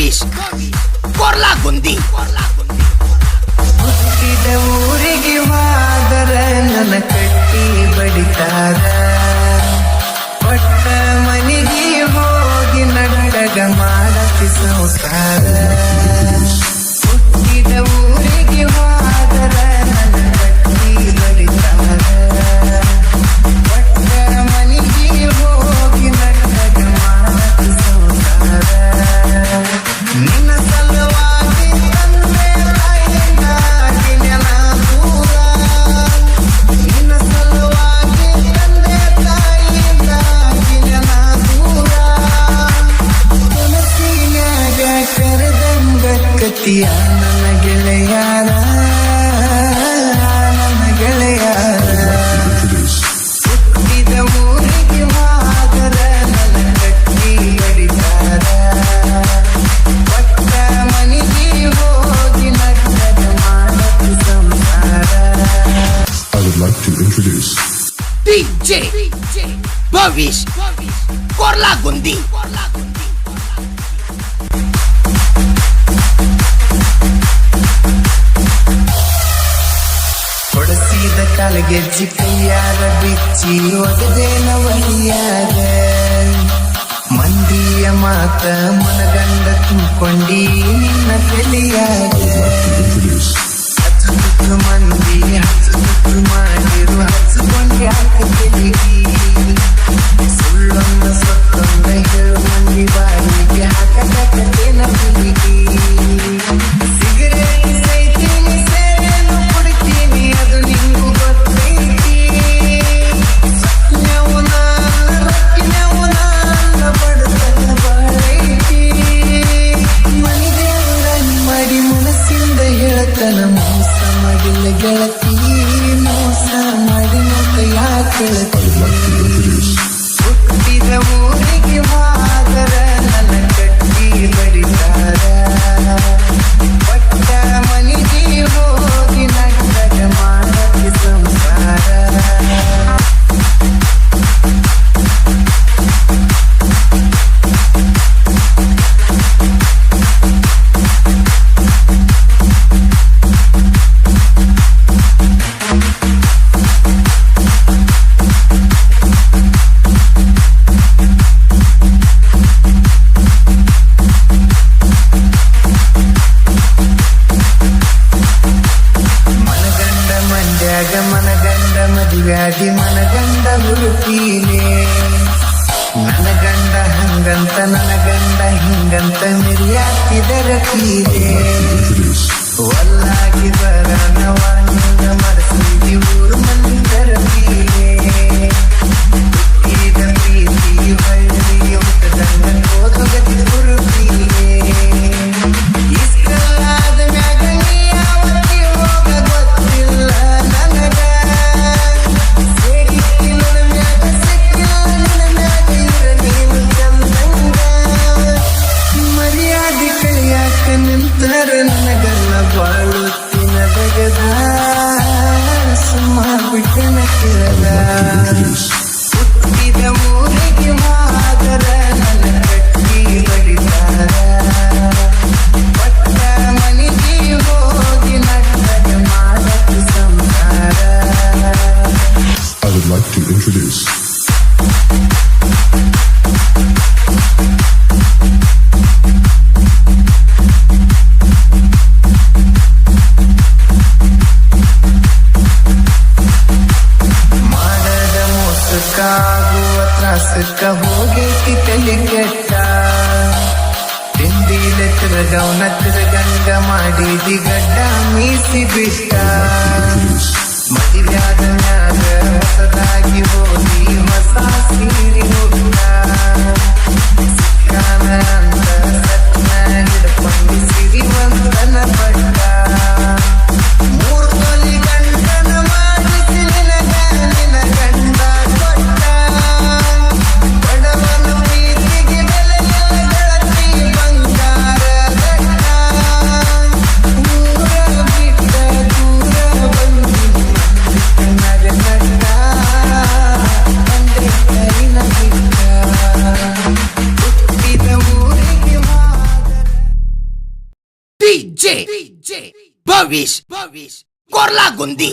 ಭವಿಷ್ ಕೊರ್ಲಾಗುಂದಿ. ಹುಟ್ಟಿದ ಊರಿಗೆ ಮಾದರ ನನ್ನ ಕಟ್ಟಿ ಬಡಿತಾರ, ಪಟ್ಟ ಮನೆಗೆ ಹೋಗಿ ನಡಗ ಮಾಡತಿ ಸಂಸಾರ. ಹುಟ್ಟಿದ ಊರಿಗೆ ಮಾದರ ನನ್ನ ಕಟ್ಟಿ ಬಡಿತಾರ, ಪಟ್ಟ ಮನೆಗೆ ಹೋಗಿ ನಡಗ ಮಾಡತಿ ಸಂಸಾರ. ನಿನ್ನ ಸಲುವಾಗಿ ತಂದೆ ತಾಯಿಯಿಂದ ಗಿಣ್ಯನ ದೂರ, ನಿನ್ನ ಸಲುವಾಗಿ ತಂದೆ ತಾಯಿಯಿಂದ ಗಿಣ್ಯನ ದೂರ. ತುಳಸಿನ್ಯಾಗ ಕರೆದಂಗ ಕತಿಯ ನನ್ನ ಗೆಳೆಯಾರ, ನನ್ನ ಗೆಳೆಯಾರ. ಹುಟ್ಟಿದ ಊರಿಗೆ ಮಾದರ ನನ್ನ ಕಟ್ಟಿ ಬಡಿತಾರ, ಪಟ್ಟ ಮನೆಗೆ ಹೋಗಿ ನಡ್ಡಗ ಮಾಡತಿ ಸಂಸಾರ. I would like to introduce DJ Bhavish ಕೊರ್ಲಾಗುಂದಿ. ಕೊಡಸಿದ ಕಾಲಗೆಜ್ಜಿ ಕೈಯಾರ ಬಿಚ್ಚಿ ಒಗದೇನ ಒಲಿಯಾಗ, ಮಂದಿಯ ಮಾತ ಮನಗಂಡ ತುಂಬಿಕೊಂಡಿ ನಿನ್ನ ತಲೆಯಾಗ. ಹಚ್ಚುತ್ತು ಮಂದಿ ಹಚ್ಚುತ್ತು ಮಾಡಿರು ಹಚ್ಚಿಕೊಂಡಿ ಹಾಕಿ ಸುಳ್ಳೊಂದ ಸೊತ್ತೊಂದ ಹೇಳು ಮಂದಿ ಬಾಯಿಗೆ ಹಾಕತೇನ ಬಿಲಿಗಿ. ಸಿಗರೇಟ್ ಸೈತೀನಿ ಸೇರೇನು ಕುಡಿತೀನಿ ಅದು ನಿಂಗೂ ಗೊತ್ತೈತಿ. ಸತ್ಯವು ನಾನ ರೊಕ್ಕಿನವು ನಾನ ಬಡತನ ಬಾಳೈತಿ. ಮನಿದೇವರ ಮಾಡಿ ಮನಸ್ಸಿಂದ ಹೇಳ್ತನ ಮೋಸ ಮಾಡಿಲ್ಲ ಗೆಳತಿ, ಮೋಸ ಮಾಡಿ ನೋಕ ಯಾಕೆ ಹುಟ್ಟಿದ ಊರಿಗೆ ಮಾದರ ನನ್ನ ಕಟ್ಟಿ ಬಡಿತಾರ, ಪಟ್ಟ ಮನೆಗೆ ಹೋಗಿ ನಡ್ಡಗ ಮಾಡತಿ ಸಂಸಾರ. ಮನಗಂಡ ಮಂಡ್ಯಾಗ ಮನಗಂಡ ಮದುವ್ಯಾಗಿ ಮನಗಂಡ ಹುಡುಕೀನೆ, ನನ್ನ ಗಂಡ ಹಂಗಂತ ನನ್ನ ಗಂಡ ಹಿಂಗಂತ ಮಿರಿಯಾಕಿದರ ಕೀಲೆ. ಒಲ್ಲಾಗಿ ಬರನವಾನಿಂದ ಮರಸಿದಿ ಊರು ಮಂದಿರ ಕೀಲೆ. ಹುಟ್ಟಿದ ಪ್ರೀತಿ ಹಳ್ಳಿ ಹುಟ್ಟದಂಗ ಹೋದಗತಿ ಹುರುಕೀಲೆ. ಇಸ್ಕಲಾದ ಮ್ಯಾಗ ನೀ ಯಾವತ್ತಿ ಹೋಗ ಗೊತ್ತಿಲ್ಲ ನನಗ, ಸೇರಿಸಿ ನನ್ನ ಮ್ಯಾಗ ಸಿಕ್ಕಿಲ್ಲ ನಿನ್ನ ಮ್ಯಾಗ ಇರ ನೀನು ಚಂದಂಗ. ಮರ್ಯಾದೆ ಕಳಿಯಾಕ ನಿಂತರ ನನಗಲ್ಲ ಬಾಳುತ್ತಿನ ಬಗದ, ಸುಮ್ಮ ಬಿಟ್ಟನ ಕೇಳದ. ಹುಟ್ಟಿದ ಊರಿಗೆ ಮಾದರ ನನ್ನ ಕಟ್ಟಿ ಬಡಿತಾರ, ಪಟ್ಟ ಮನೆಗೆ ಹೋಗಿ ನಡ್ಡಗ ಮಾಡತಿ ಸಂಸಾರ. I would like to introduce ಮಾಡದ ಮೋಸಕ್ಕಾಗುವ ತ್ರಾಸಕ್ಕ ಹೋಗೈತಿ ತಲೆ ಕೆಟ್ಟ. ತಿಂದಿಲ ತಿರಗವನ ತಿರಗಂಗ ಮಾಡಿದಿ ಗಡ್ಡ ಮೀಸಿ ಬಿಟ್ಟ. ಮದುವ್ಯಾದ ಮ್ಯಾಗ ಹೊಸದಾಗಿ ಹೋಗಿ ಹೊಸ ಸೀರೆ ಹುಟ್ಟ. ಸಿಕ್ಕಾನ ಅಂತ ಸತ್ನ ಹಿಡ್ಕೊಂಡು ಸಿರಿವಂತನ ಪಟ್ಟ. ಮೂರು ತೊಲಿ ಗಂಡನ ಮಾಡಿಸಿ ನಿನಗ ನಿನ್ನ ಗಂಡ ಕೊಟ್ಟ. ಬಡವನ ಪ್ರೀತಿಗೆ ಬೆಲೆ ಗೆಳತಿ ಬಂಗಾರ ಗಟ್ಟ. ಊರ ಬಿಟ್ಟ ದೂರ ಬಂದಿ ನಗ ನಟ್ಟ, ತಂದೆ ಕರಿನ ಬಿಟ್ಟ. ಭವಿಷ್ ಕೊರ್ಲಾಗುಂದಿ